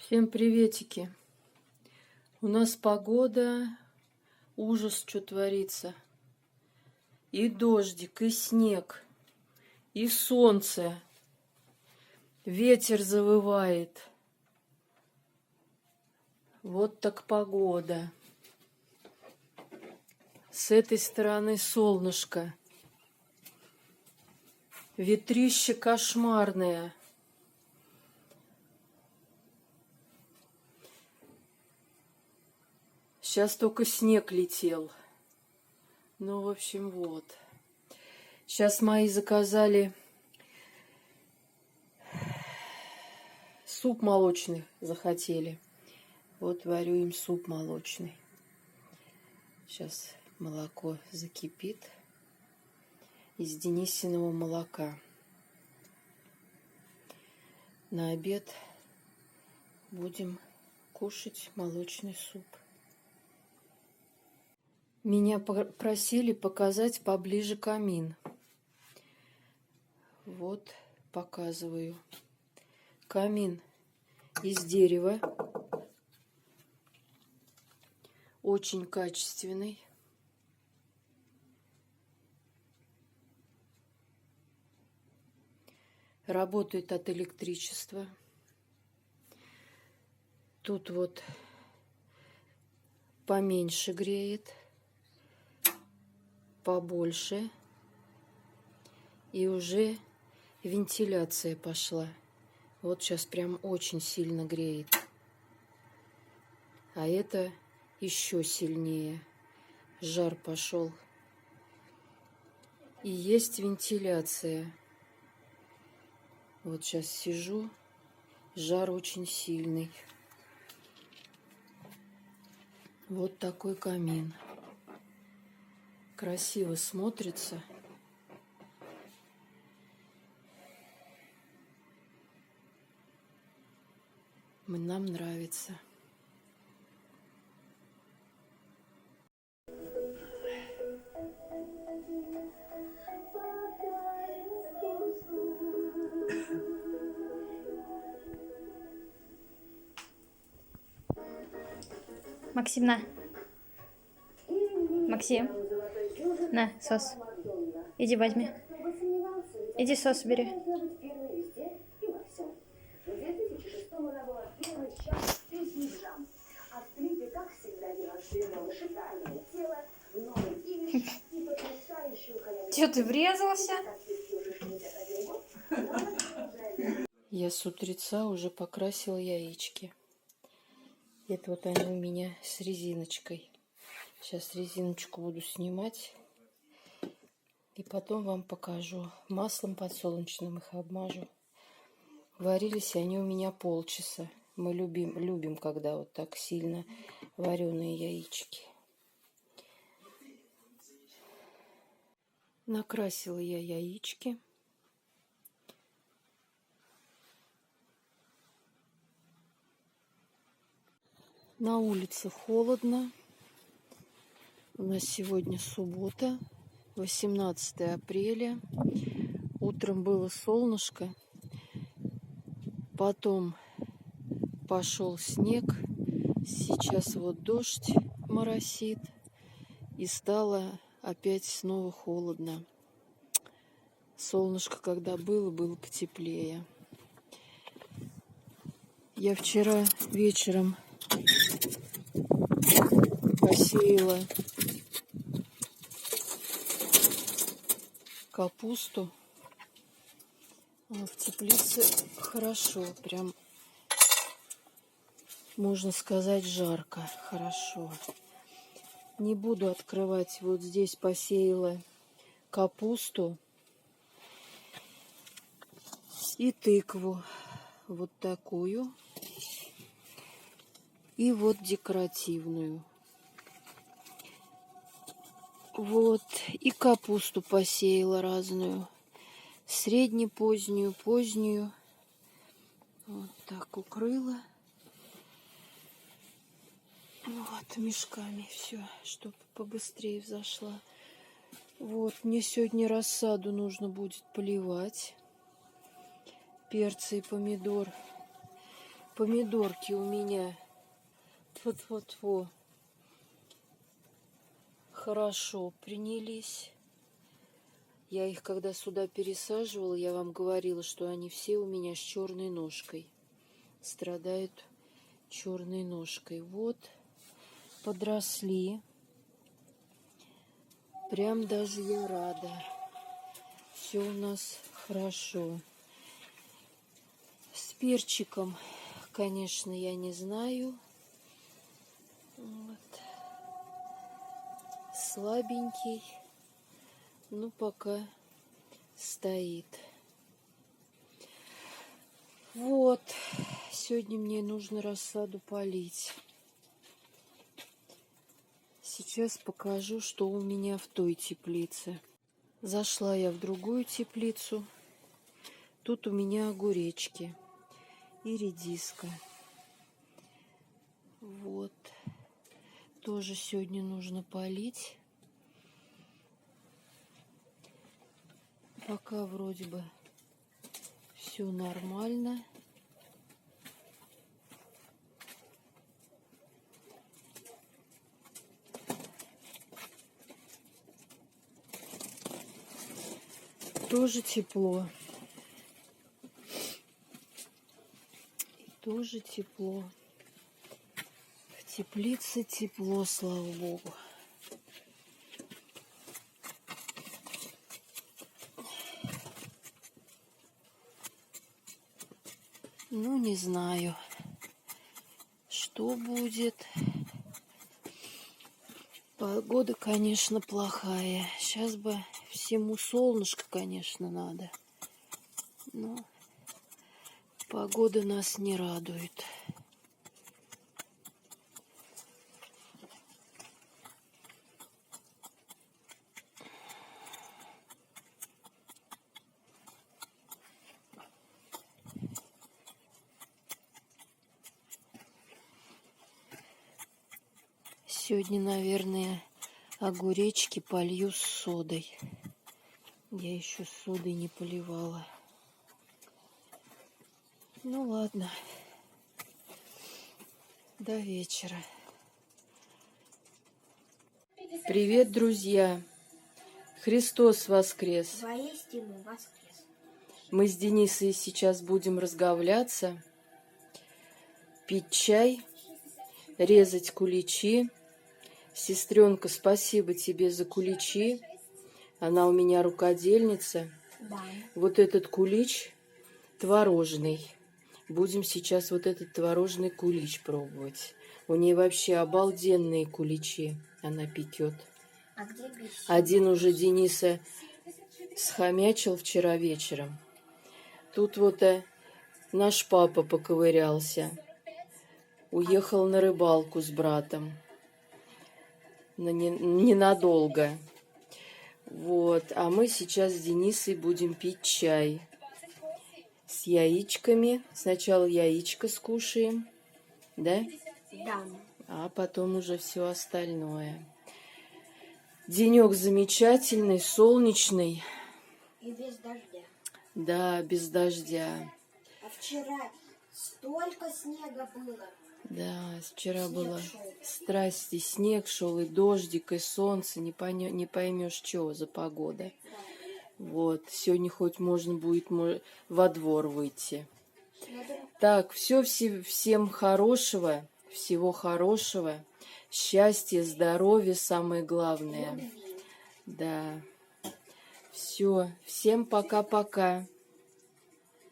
Всем приветики. У нас погода, ужас, что творится. И дождик, и снег, и солнце. Ветер завывает. Вот так погода. С этой стороны солнышко. Ветрище кошмарное. Сейчас только снег летел. Ну, в общем, вот. Сейчас мои заказали суп молочный, захотели. Вот варю им суп молочный. Сейчас молоко закипит из Денисиного молока. На обед будем кушать молочный суп. Меня просили показать поближе камин. Вот показываю. Камин из дерева. Очень качественный. Работает от электричества. Тут вот поменьше греет, побольше. И уже вентиляция пошла. Вот сейчас прям очень сильно греет. А это еще сильнее. Жар пошел. И есть вентиляция. Вот сейчас сижу. Жар очень сильный. Вот такой камин. Красиво смотрится. Нам нравится. Максим, на. Максим, на, сос. Иди возьми. Иди сос бери. Чё, ты врезался? Я с утреца уже покрасила яички. Это вот они у меня с резиночкой. Сейчас резиночку буду снимать. И потом вам покажу. Маслом подсолнечным их обмажу. Варились они у меня полчаса. Мы любим, когда вот так сильно вареные яички. Накрасила я яички. На улице холодно. У нас сегодня суббота, 18 апреля. Утром было солнышко. Потом пошел снег. Сейчас вот дождь моросит. И стало опять снова холодно. Солнышко, когда было потеплее. Я вчера вечером посеяла капусту. В теплице хорошо, прям можно сказать жарко, хорошо. Не буду открывать. Вот здесь посеяла капусту и тыкву. Вот такую. И вот декоративную. Вот. И капусту посеяла разную. Среднепозднюю, позднюю. Вот так укрыла. Вот мешками все, чтобы побыстрее взошла. Вот, мне сегодня рассаду нужно будет поливать. Перцы и помидор Помидорки у меня тьфу-тьфу-тьфу, хорошо принялись. Я их когда сюда пересаживала, я вам говорила, что они все у меня с черной ножкой. Страдают черной ножкой. Вот, подросли. Прям даже я рада. Все у нас хорошо. С перчиком, конечно, я не знаю. Вот. Слабенький. Ну, пока стоит. Вот. Сегодня мне нужно рассаду полить. Сейчас покажу, что у меня в той теплице. Зашла я в другую теплицу. Тут у меня огуречки и редиска. Вот. Тоже сегодня нужно полить. Пока вроде бы все нормально. Тоже тепло. И тоже тепло. В теплице тепло, слава богу. Ну, не знаю, что будет. Погода, конечно, плохая. Сейчас бы всему солнышко, конечно, надо. Но погода нас не радует. Сегодня, наверное, огуречки полью с содой. Я еще с содой не поливала. Ну ладно. До вечера. Привет, друзья! Христос воскрес! Воистину воскрес. Мы с Денисой сейчас будем разговляться, пить чай, резать куличи. Сестренка, спасибо тебе за куличи. Она у меня рукодельница. Да. Вот этот кулич творожный. Будем сейчас вот этот творожный кулич пробовать. У нее вообще обалденные куличи она пекет. А где бесит? Один уже Дениса схомячил вчера вечером. Тут вот наш папа поковырялся. Уехал на рыбалку с братом. Ненадолго. Вот. А мы сейчас с Денисой будем пить чай. С яичками. Сначала яичко скушаем. Да? Да. А потом уже все остальное. Денек замечательный, солнечный. И без дождя. Да, без дождя. А вчера столько снега было. Да, вчера Снег было шел. страсти, снег шел, и дождик, и солнце, не поймешь, что за погода. Да. Вот, сегодня хоть можно будет во двор выйти. Надо... Так, всем хорошего, всего хорошего, счастья, здоровья, самое главное. Любви. Да, все, всем пока-пока.